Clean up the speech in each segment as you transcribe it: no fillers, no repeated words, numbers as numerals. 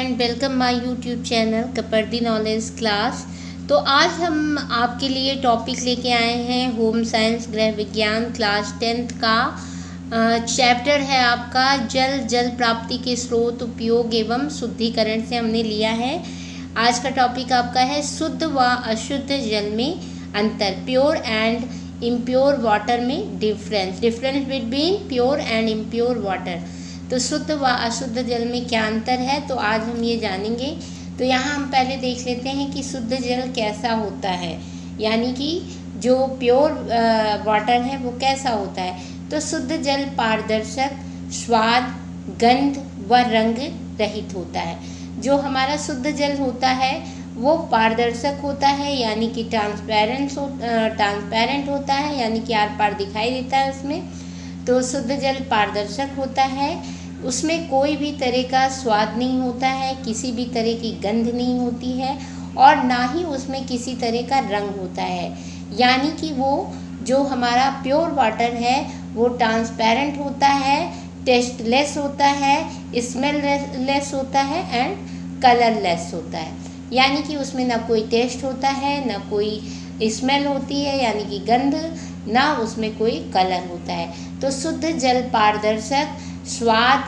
And welcome my YouTube channel Kapardi knowledge class. तो आज हम आपके लिए टॉपिक लेके आए हैं होम साइंस गृह विज्ञान क्लास 10th का चैप्टर है आपका जल प्राप्ति के स्रोत, उपयोग एवं शुद्धिकरण से हमने लिया है। आज का टॉपिक आपका है शुद्ध व अशुद्ध जल में अंतर, प्योर एंड इम्प्योर वाटर में difference between pure and impure water. तो शुद्ध व अशुद्ध जल में क्या अंतर है, तो आज हम ये जानेंगे। तो यहाँ हम पहले देख लेते हैं कि शुद्ध जल कैसा होता है, यानी कि जो प्योर वाटर है वो कैसा होता है। तो शुद्ध जल पारदर्शक, स्वाद, गंध व रंग रहित होता है। जो हमारा शुद्ध जल होता है वो पारदर्शक होता है, यानी कि ट्रांसपेरेंट होता है, यानी कि आर पार दिखाई देता है उसमें। तो शुद्ध जल पारदर्शक होता है, उसमें कोई भी तरह का स्वाद नहीं होता है, किसी भी तरह की गंध नहीं होती है और ना ही उसमें किसी तरह का रंग होता है। यानी कि वो जो हमारा प्योर वाटर है वो ट्रांसपेरेंट होता है, टेस्टलेस होता है, स्मेल लेस होता है एंड कलरलेस होता है। यानी कि उसमें ना कोई टेस्ट होता है, ना कोई स्मेल होती है यानी कि गंध, ना उसमें कोई कलर होता है। तो शुद्ध जल पारदर्शक, स्वाद,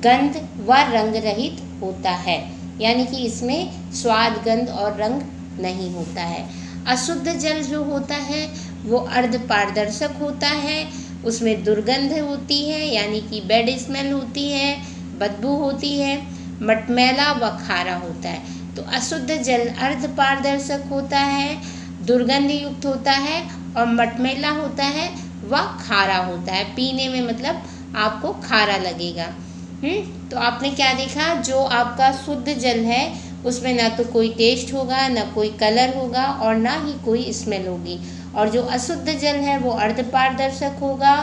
गंध व रंग रहित होता है, यानी कि इसमें स्वाद, गंध और रंग नहीं होता है। अशुद्ध जल जो होता है वो अर्ध पारदर्शक होता है, उसमें दुर्गंध होती है, यानी कि बैड स्मेल होती है, बदबू होती है, मटमैला व खारा होता है। तो अशुद्ध जल अर्ध पारदर्शक होता है, दुर्गंध युक्त होता है और मटमैला होता है व खारा होता है। पीने में मतलब आपको खारा लगेगा। तो आपने क्या देखा, जो आपका शुद्ध जल है उसमें ना तो कोई टेस्ट होगा, ना कोई कलर होगा और ना ही कोई स्मेल होगी। और जो अशुद्ध जल है वो अर्ध पारदर्शक होगा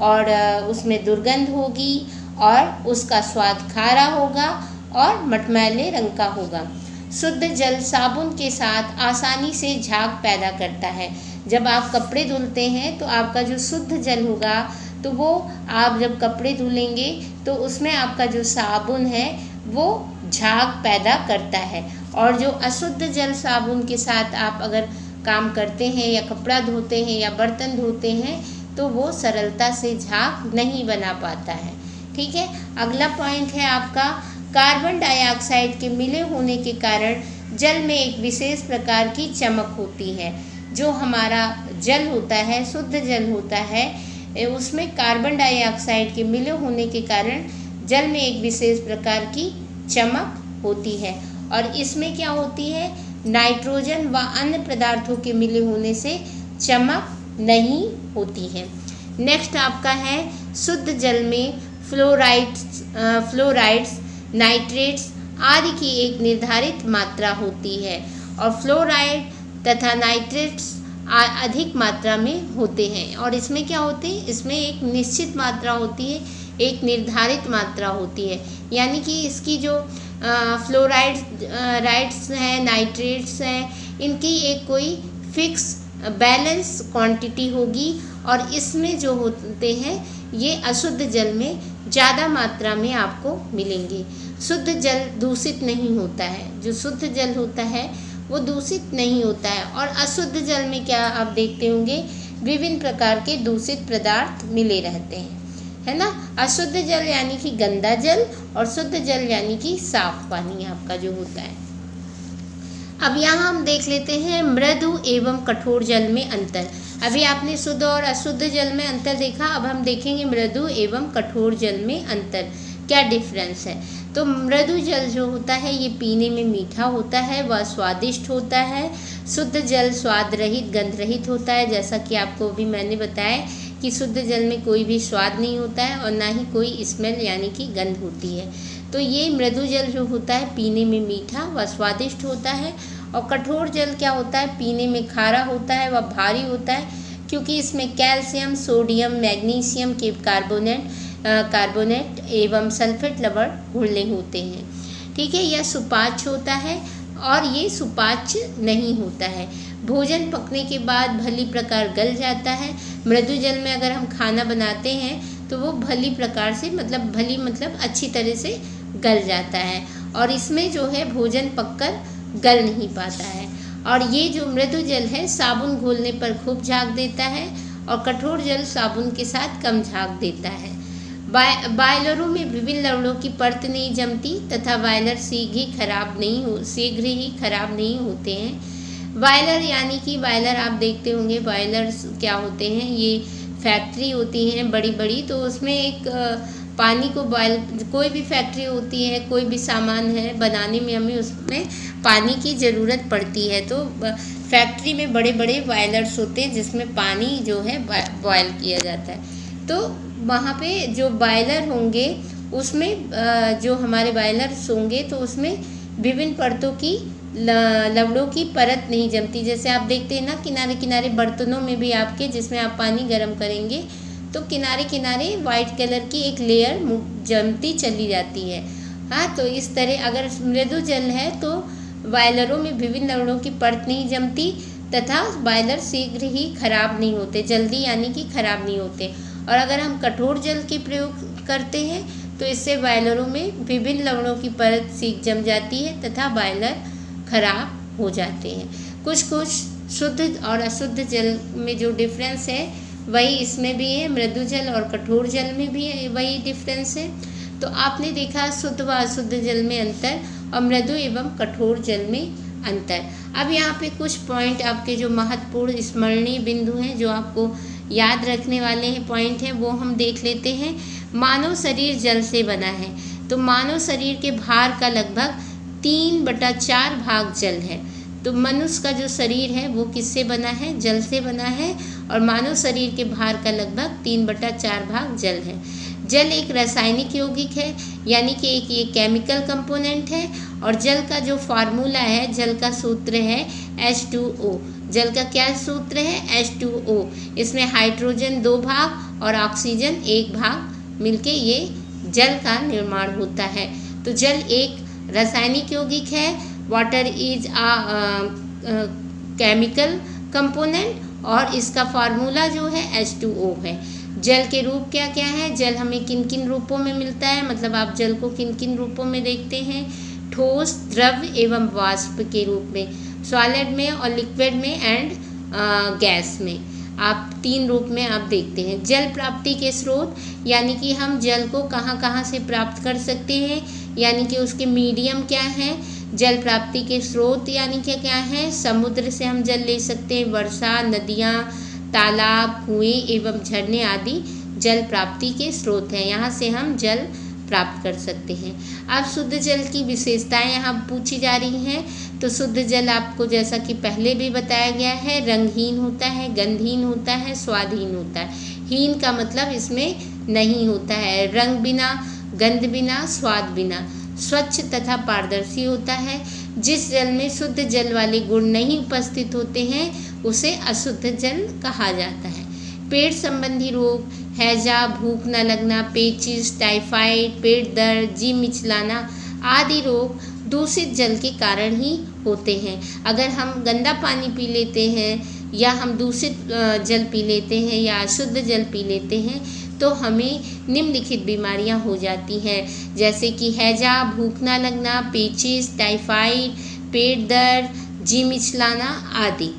और उसमें दुर्गंध होगी और उसका स्वाद खारा होगा और मटमैले रंग का होगा। शुद्ध जल साबुन के साथ आसानी से झाग पैदा करता है। जब आप कपड़े धुलते हैं तो आपका जो शुद्ध जल होगा तो वो आप जब कपड़े धुलेंगे तो उसमें आपका जो साबुन है वो झाग पैदा करता है। और जो अशुद्ध जल साबुन के साथ आप अगर काम करते हैं या कपड़ा धोते हैं या बर्तन धोते हैं तो वो सरलता से झाग नहीं बना पाता है। ठीक है, अगला पॉइंट है आपका कार्बन डाइऑक्साइड के मिले होने के कारण जल में एक विशेष प्रकार की चमक होती है। जो हमारा जल होता है, शुद्ध जल होता है, उसमें कार्बन डाइऑक्साइड के मिले होने के कारण जल में एक विशेष प्रकार की चमक होती है। और इसमें क्या होती है, नाइट्रोजन व अन्य पदार्थों के मिले होने से चमक नहीं होती है। नेक्स्ट आपका है शुद्ध जल में फ्लोराइड्स, नाइट्रेट्स आदि की एक निर्धारित मात्रा होती है और फ्लोराइड तथा नाइट्रेट्स अधिक मात्रा में होते हैं। और इसमें क्या होते हैं, इसमें एक निश्चित मात्रा होती है, एक निर्धारित मात्रा होती है। यानी कि इसकी जो फ्लोराइड्स हैं, नाइट्रेट्स हैं, इनकी एक कोई फिक्स बैलेंस क्वांटिटी होगी और इसमें जो होते हैं ये अशुद्ध जल में ज़्यादा मात्रा में आपको मिलेंगे। शुद्ध जल दूषित नहीं होता है, जो शुद्ध जल होता है वो दूषित नहीं होता है। और अशुद्ध जल में क्या आप देखते होंगे, विभिन्न प्रकार के दूषित पदार्थ मिले रहते हैं, है ना। अशुद्ध जल यानी कि गंदा जल और शुद्ध जल यानी कि साफ पानी आपका जो होता है। अब यहाँ हम देख लेते हैं मृदु एवं कठोर जल में अंतर। अभी आपने शुद्ध और अशुद्ध जल में अंतर देखा, अब हम देखेंगे मृदु एवं कठोर जल में अंतर, क्या डिफरेंस है। तो मृदु जल जो होता है ये पीने में मीठा होता है, वह स्वादिष्ट होता है। शुद्ध जल स्वाद रहित, गंध रहित होता है, जैसा कि आपको अभी मैंने बताया कि शुद्ध जल में कोई भी स्वाद नहीं होता है और ना ही कोई स्मेल यानी कि गंध होती है। तो ये मृदु जल जो होता है पीने में मीठा व स्वादिष्ट होता है। और कठोर जल क्या होता है, पीने में खारा होता है व भारी होता है, क्योंकि इसमें कैल्शियम, सोडियम, मैग्नीशियम के कार्बोनेट एवं सल्फेट लवण घुलने होते हैं। ठीक है, यह सुपाच्य होता है और ये सुपाच्य नहीं होता है। भोजन पकने के बाद भली प्रकार गल जाता है। मृदु जल में अगर हम खाना बनाते हैं तो वो भली प्रकार से मतलब अच्छी तरह से गल जाता है। और इसमें जो है भोजन पककर गल नहीं पाता है। और ये जो मृदु जल है साबुन घोलने पर खूब झाग देता है और कठोर जल साबुन के साथ कम झाग देता है। बॉयलरों में विभिन्न लवणों की परत नहीं जमती तथा बॉयलर शीघ्र ही खराब नहीं होते हैं। बॉयलर यानी कि बॉयलर आप देखते होंगे, बॉयलर्स क्या होते हैं, ये फैक्ट्री होती हैं बड़ी बड़ी, तो उसमें एक पानी को बॉयल, कोई भी फैक्ट्री होती है, कोई भी सामान है बनाने में हमें उसमें पानी की ज़रूरत पड़ती है। तो फैक्ट्री में बड़े बड़े बॉयलर्स होते हैं जिसमें पानी जो है बॉयल किया जाता है। तो वहाँ पे जो बॉयलर होंगे उसमें जो हमारे बॉयलर्स होंगे तो उसमें विभिन्न परतों की लवड़ों की परत नहीं जमती। जैसे आप देखते हैं ना किनारे किनारे बर्तनों में भी आपके, जिसमें आप पानी गर्म करेंगे तो किनारे किनारे वाइट कलर की एक लेयर जमती चली जाती है। हाँ, तो इस तरह अगर मृदु जल है तो बॉयलरों में विभिन्न लवणों की परत नहीं जमती तथा बॉयलर शीघ्र ही खराब नहीं होते, जल्दी यानी कि खराब नहीं होते। और अगर हम कठोर जल के प्रयोग करते हैं तो इससे बॉयलरों में विभिन्न लवणों की परत शीघ्र जम जाती है तथा बॉयलर खराब हो जाते हैं। कुछ शुद्ध और अशुद्ध जल में जो डिफरेंस है वही इसमें भी है, मृदु जल और कठोर जल में भी वही डिफरेंस है। तो आपने देखा शुद्ध व अशुद्ध जल में अंतर और मृदु एवं कठोर जल में अंतर। अब यहाँ पे कुछ पॉइंट आपके जो महत्वपूर्ण स्मरणीय बिंदु हैं, जो आपको याद रखने वाले हैं पॉइंट हैं, वो हम देख लेते हैं। मानव शरीर जल से बना है, तो मानव शरीर के भार का लगभग 3/4 भाग जल है। तो मनुष्य का जो शरीर है वो किससे बना है? जल से बना है और मानव शरीर के भार का लगभग 3/4 भाग जल है। जल एक रासायनिक यौगिक है, यानी कि एक ये केमिकल कंपोनेंट है। और जल का जो फार्मूला है, जल का सूत्र है H2O। जल का क्या सूत्र है? H2O। इसमें हाइड्रोजन 2 भाग और ऑक्सीजन 1 भाग मिलके ये जल का निर्माण होता है। तो जल एक रासायनिक यौगिक है। वाटर इज केमिकल कंपोनेंट और इसका फार्मूला जो है H2O है। जल के रूप क्या क्या है? जल हमें किन किन रूपों में मिलता है, मतलब आप जल को किन किन रूपों में देखते हैं? ठोस, द्रव एवं वाष्प के रूप में, सॉलिड में और लिक्विड में एंड गैस में, आप 3 रूप में आप देखते हैं। जल प्राप्ति के स्रोत, यानी कि हम जल को कहाँ कहाँ से प्राप्त कर सकते हैं, यानी कि उसके मीडियम क्या है। जल प्राप्ति के स्रोत यानी कि क्या है? समुद्र से हम जल ले सकते हैं, वर्षा, नदियाँ, तालाब, कुएं एवं झरने आदि जल प्राप्ति के स्रोत हैं। यहाँ से हम जल प्राप्त कर सकते हैं। अब शुद्ध जल की विशेषताएं यहाँ पूछी जा रही हैं। तो शुद्ध जल आपको जैसा कि पहले भी बताया गया है, रंगहीन होता है, गंधहीन होता है, स्वादहीन होता है। हीन का मतलब इसमें नहीं होता है, रंग बिना, गंध बिना, स्वाद बिना। स्वच्छ तथा पारदर्शी होता है। जिस जल में शुद्ध जल वाले गुण नहीं उपस्थित होते हैं उसे अशुद्ध जल कहा जाता है। पेट संबंधी रोग, हैजा, भूख न लगना, पेचिश, टाइफाइड, पेट दर्द, जी मिचलाना आदि रोग दूषित जल के कारण ही होते हैं। अगर हम गंदा पानी पी लेते हैं या हम दूषित जल पी लेते हैं या अशुद्ध जल पी लेते हैं तो हमें निम्नलिखित बीमारियां हो जाती हैं, जैसे कि हैजा, भूख न लगना, पेचिश, टाइफाइड, पेट दर्द, जी मिचलाना आदि।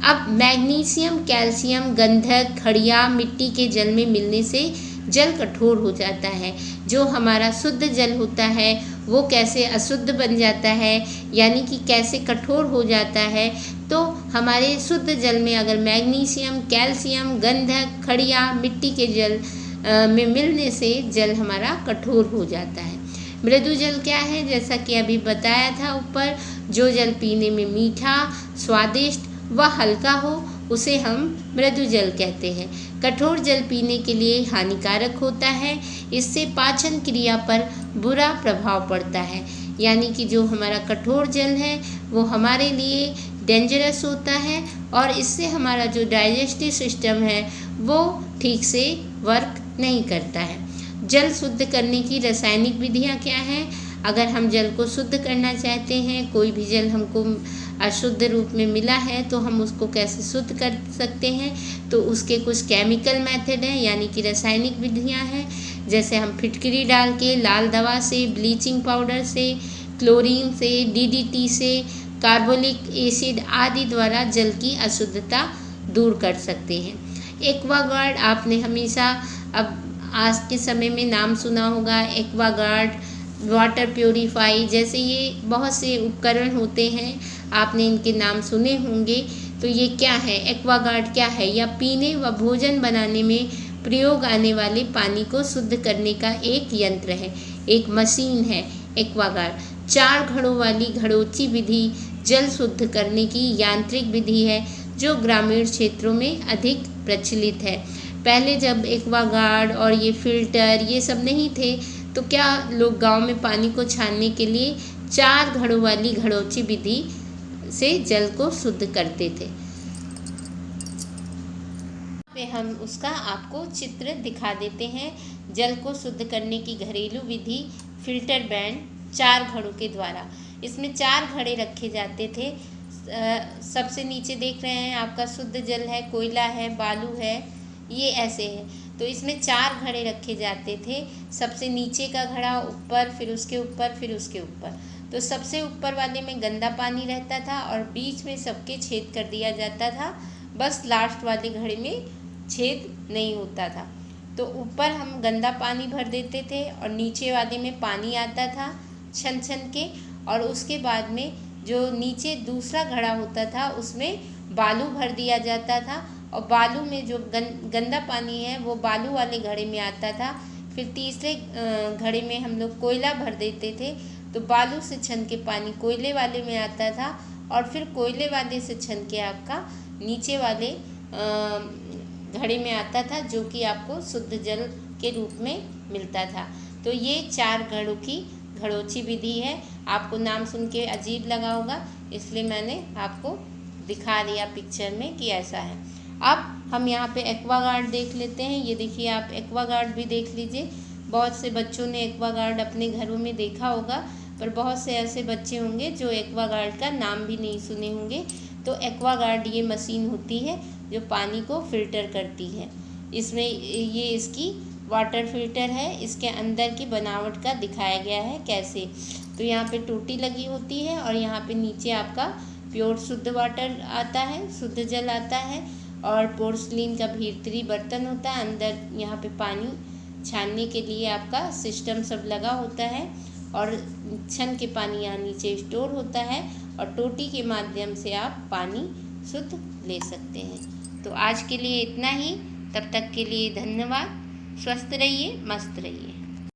अब मैग्नीशियम, कैल्शियम, गंधक, खड़िया मिट्टी के जल में मिलने से जल कठोर हो जाता है। जो हमारा शुद्ध जल होता है वो कैसे अशुद्ध बन जाता है, यानी कि कैसे कठोर हो जाता है। तो हमारे शुद्ध जल में अगर मैग्नीशियम, कैल्शियम, गंधक, खड़िया मिट्टी के जल में मिलने से जल हमारा कठोर हो जाता है। मृदु जल क्या है? जैसा कि अभी बताया था ऊपर, जो जल पीने में मीठा, स्वादिष्ट व हल्का हो उसे हम मृदु जल कहते हैं। कठोर जल पीने के लिए हानिकारक होता है, इससे पाचन क्रिया पर बुरा प्रभाव पड़ता है। यानी कि जो हमारा कठोर जल है वो हमारे लिए डेंजरस होता है और इससे हमारा जो डाइजेस्टिव सिस्टम है वो ठीक से वर्क नहीं करता है। जल शुद्ध करने की रासायनिक विधियाँ क्या हैं? अगर हम जल को शुद्ध करना चाहते हैं, कोई भी जल हमको अशुद्ध रूप में मिला है तो हम उसको कैसे शुद्ध कर सकते हैं? तो उसके कुछ केमिकल मेथड हैं, यानी कि रासायनिक विधियां हैं। जैसे हम फिटकरी डाल के, लाल दवा से, ब्लीचिंग पाउडर से, क्लोरीन से, DDT से, कार्बोलिक एसिड आदि द्वारा जल की अशुद्धता दूर कर सकते हैं। एक्वागार्ड आपने हमेशा अब आज के समय में नाम सुना होगा, एक्वागार्ड, वाटर प्योरीफाई, जैसे ये बहुत से उपकरण होते हैं, आपने इनके नाम सुने होंगे। तो ये क्या है, एक्वागार्ड क्या है? या पीने व भोजन बनाने में प्रयोग आने वाले पानी को शुद्ध करने का एक यंत्र है, एक मशीन है एक्वागार्ड। 4 घड़ों वाली घड़ोची विधि जल शुद्ध करने की यांत्रिक विधि है जो ग्रामीण क्षेत्रों में अधिक प्रचलित है। पहले जब एक्वागार्ड और ये फिल्टर ये सब नहीं थे तो क्या लोग गांव में पानी को छानने के लिए 4 घड़ों वाली घड़ोची विधि से जल को शुद्ध करते थे। पे हम उसका आपको चित्र दिखा देते हैं। जल को शुद्ध करने की घरेलू विधि फिल्टर बैंड 4 घड़ों के द्वारा। इसमें 4 घड़े रखे जाते थे। सबसे नीचे देख रहे हैं आपका शुद्ध जल है, कोयला है, बालू है, ये ऐसे है। तो इसमें 4 घड़े रखे जाते थे। सबसे नीचे का घड़ा ऊपर, फिर उसके ऊपर, फिर उसके ऊपर। तो सबसे ऊपर वाले में गंदा पानी रहता था और बीच में सबके छेद कर दिया जाता था। बस लास्ट वाले घड़े में छेद नहीं होता था। तो ऊपर हम गंदा पानी भर देते थे और नीचे वाले में पानी आता था छन छन के। और उसके बाद में जो नीचे दूसरा घड़ा होता था उसमें बालू भर दिया जाता था और बालू में जो गंदा पानी है वो बालू वाले घड़े में आता था। फिर तीसरे घड़े में हम लोग कोयला भर देते थे तो बालू से छन के पानी कोयले वाले में आता था और फिर कोयले वाले से छन के आपका नीचे वाले घड़े में आता था जो कि आपको शुद्ध जल के रूप में मिलता था। तो ये 4 घड़ों की घड़ोची विधि है। आपको नाम सुन के अजीब लगा होगा, इसलिए मैंने आपको दिखा दिया पिक्चर में कि ऐसा है। अब हम यहाँ पे एक्वागार्ड देख लेते हैं। ये देखिए, आप एक्वागार्ड भी देख लीजिए। बहुत से बच्चों ने एक्वागार्ड अपने घरों में देखा होगा, पर बहुत से ऐसे बच्चे होंगे जो एक्वागार्ड का नाम भी नहीं सुने होंगे। तो एक्वागार्ड ये मशीन होती है जो पानी को फ़िल्टर करती है। इसमें ये इसकी वाटर फिल्टर है। इसके अंदर की बनावट का दिखाया गया है कैसे। तो यहाँ पे टोटी लगी होती है और यहाँ पे नीचे आपका प्योर शुद्ध वाटर आता है, शुद्ध जल आता है। और पोर्सलिन का भीतरी बर्तन होता है। अंदर यहाँ पे पानी छानने के लिए आपका सिस्टम सब लगा होता है और छन के पानी यहाँ नीचे स्टोर होता है और टोटी के माध्यम से आप पानी शुद्ध ले सकते हैं। तो आज के लिए इतना ही। तब तक के लिए धन्यवाद। स्वस्थ रहिए, मस्त रहिए।